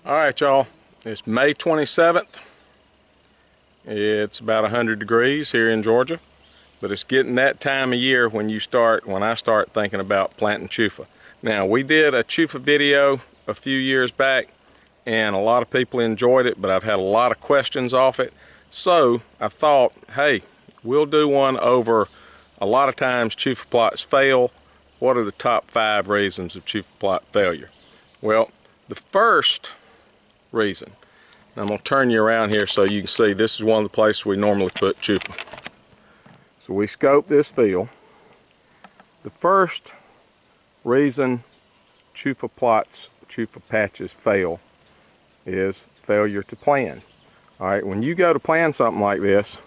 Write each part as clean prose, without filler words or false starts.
Alright y'all, it's May 27th. It's about 100 degrees here in Georgia, but it's getting that time of year when I start thinking about planting Chufa. Now, we did a Chufa video a few years back and a lot of people enjoyed it, but I've had a lot of questions off it. So I thought, hey, we'll do one over a lot of times Chufa plots fail. What are the top 5 reasons of Chufa plot failure? Well, the first reason, I'm going to turn you around here so you can see this is one of the places we normally put Chufa. So we scope this field. The first reason Chufa plots, Chufa patches fail is failure to plan. Alright, when you go to plan something like this,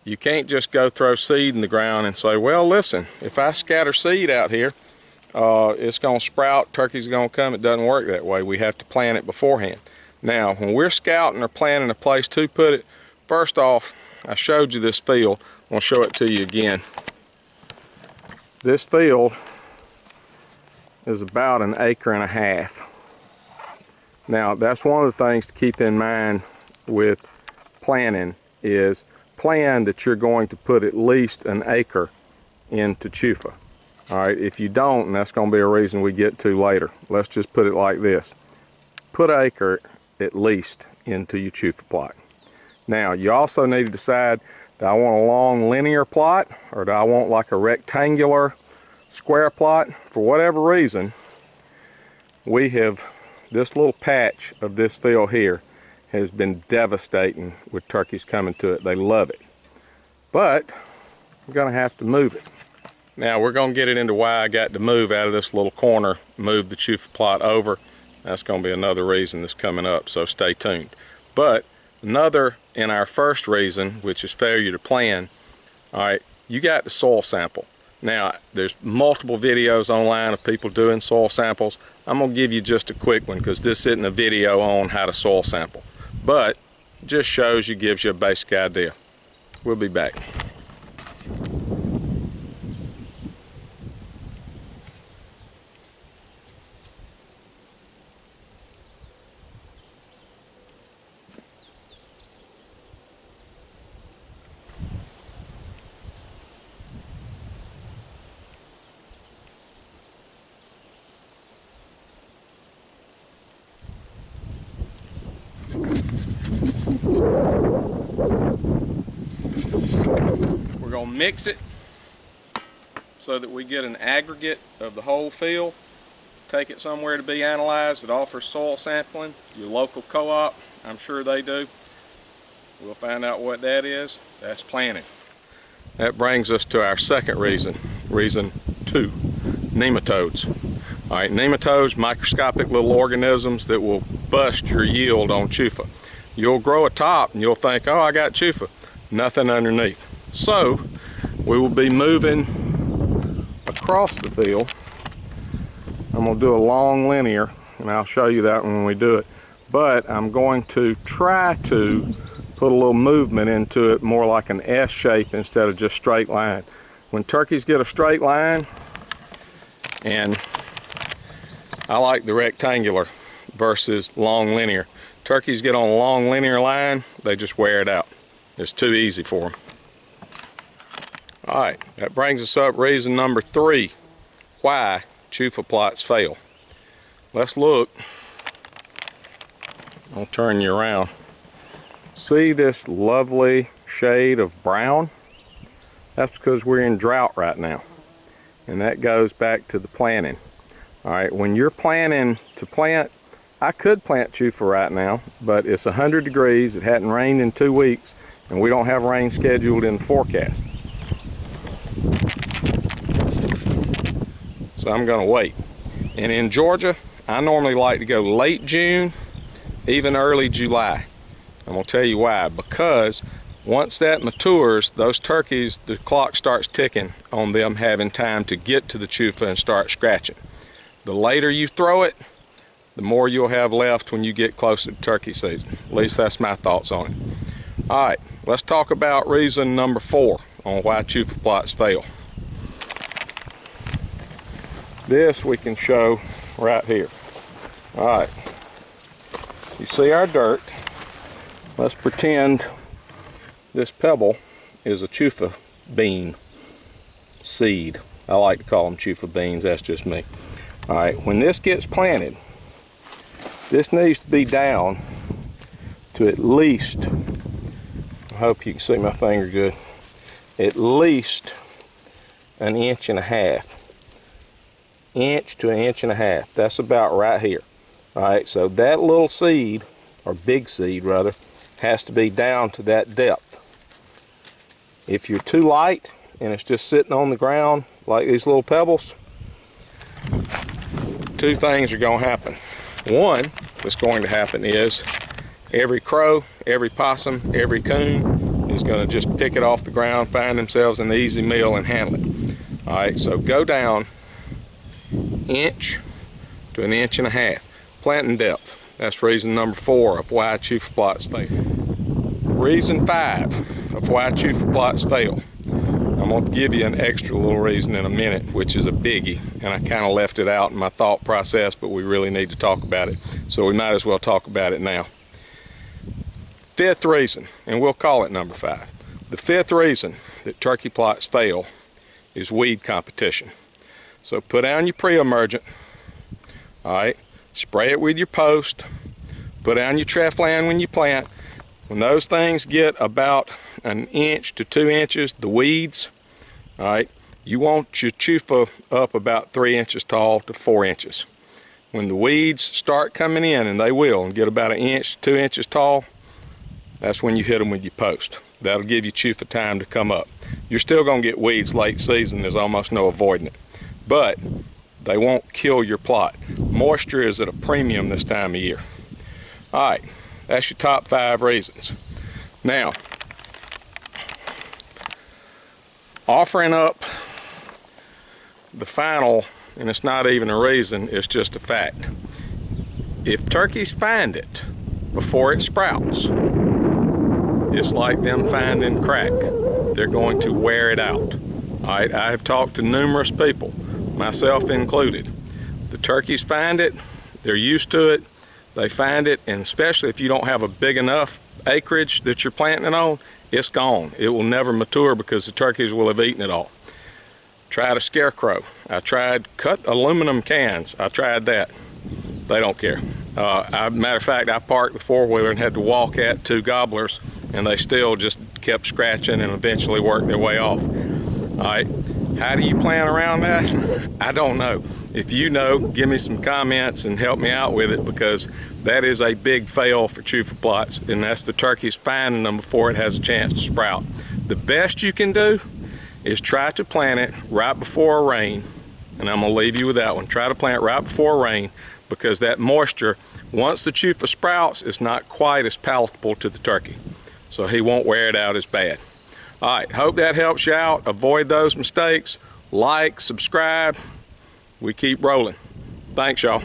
you can't just go throw seed in the ground and say, well listen, if I scatter seed out here, it's going to sprout, turkeys are going to come. It doesn't work that way. We have to plan it beforehand. Now, when we're scouting or planning a place to put it, first off, I showed you this field. I'm going to show it to you again. This field is about 1.5 acres. Now, that's one of the things to keep in mind with planning is plan that you're going to put at least 1 acre into Chufa. Alright, if you don't, and that's going to be a reason we get to later, let's just put it like this. Put 1 acre at least into your Chufa plot. Now, you also need to decide, do I want a long linear plot, or do I want like a rectangular square plot? For whatever reason, we have, this little patch of this field here has been devastating with turkeys coming to it. They love it. But, I'm going to have to move it. Now we're going to get it into why I got to move out of this little corner, move the Chufa plot over. That's going to be another reason that's coming up, so stay tuned. But another in our first reason, which is failure to plan, alright, you got the soil sample. Now there's multiple videos online of people doing soil samples. I'm going to give you just a quick one because this isn't a video on how to soil sample. But it just shows you, gives you a basic idea. We'll be back. We're going to mix it so that we get an aggregate of the whole field. Take it somewhere to be analyzed. It offers soil sampling. Your local co-op, I'm sure they do. We'll find out what that is. That's planning. That brings us to our second reason. Reason 2, nematodes. Alright, nematodes, microscopic little organisms that will bust your yield on Chufa. You'll grow a top and you'll think, oh, I got Chufa. Nothing underneath. So we will be moving across the field. I'm going to do a long linear, and I'll show you that when we do it. But I'm going to try to put a little movement into it, more like an S shape instead of just straight line. When turkeys get a straight line, and I like the rectangular versus long linear. Turkeys get on a long linear line, they just wear it out. It's too easy for them. Alright, that brings us up reason number 3, why Chufa plots fail. Let's look. I'll turn you around. See this lovely shade of brown? That's because we're in drought right now. And that goes back to the planting. Alright, when you're planning to plant, I could plant Chufa right now, but it's 100 degrees, it hadn't rained in 2 weeks, and we don't have rain scheduled in the forecast. So I'm going to wait. And in Georgia, I normally like to go late June, even early July. I'm going to tell you why. Because once that matures, those turkeys, the clock starts ticking on them having time to get to the Chufa and start scratching. The later you throw it, the more you'll have left when you get closer to turkey season. At least that's my thoughts on it. Alright, let's talk about reason number 4 on why Chufa plots fail. This we can show right here. Alright, you see our dirt. Let's pretend this pebble is a Chufa bean seed. I like to call them Chufa beans, that's just me. Alright, when this gets planted, this needs to be down to at least, I hope you can see my finger good, at least 1.5 inches. Inch to 1.5 inches. That's about right here. Alright, so that little seed, or big seed rather, has to be down to that depth. If you're too light and it's just sitting on the ground like these little pebbles, two things are going to happen. One that's going to happen is every crow, every possum, every coon is going to just pick it off the ground, find themselves an easy meal and handle it. Alright, so go down 1 inch to 1.5 inches. Planting depth. That's reason number 4 of why Chufa plots fail. Reason 5 of why Chufa plots fail. I'm going to give you an extra little reason in a minute, which is a biggie, and I kind of left it out in my thought process, but we really need to talk about it, so we might as well talk about it now. 5th reason, and we'll call it number 5. The 5th reason that turkey plots fail is weed competition. So put down your pre-emergent, alright, spray it with your post, put down your trefoil when you plant. When those things get about 1 inch to 2 inches, the weeds, alright, you want your Chufa up about 3 inches tall to 4 inches. When the weeds start coming in, and they will, and get about 1 inch to 2 inches tall, that's when you hit them with your post. That'll give you Chufa time to come up. You're still going to get weeds late season, there's almost no avoiding it. But they won't kill your plot. Moisture is at a premium this time of year. Alright, that's your top 5 reasons. Now, offering up the final, and it's not even a reason, it's just a fact. If turkeys find it before it sprouts, it's like them finding crack. They're going to wear it out. Alright, I have talked to numerous people, myself included. The turkeys find it, they're used to it, they find it, and especially if you don't have a big enough acreage that you're planting it on, it's gone. It will never mature because the turkeys will have eaten it all. Tried a scarecrow. I tried cut aluminum cans. I tried that. They don't care. Matter of fact, I parked the 4-wheeler and had to walk at 2 gobblers, and they still just kept scratching and eventually worked their way off. Alright, how do you plan around that? I don't know. If you know, give me some comments and help me out with it, because that is a big fail for Chufa plots, and that's the turkeys finding them before it has a chance to sprout. The best you can do is try to plant it right before a rain, and I'm going to leave you with that one. Try to plant it right before a rain, because that moisture, once the Chufa sprouts, is not quite as palatable to the turkey. So he won't wear it out as bad. Alright, hope that helps you out. Avoid those mistakes. Like, subscribe. We keep rolling. Thanks, y'all.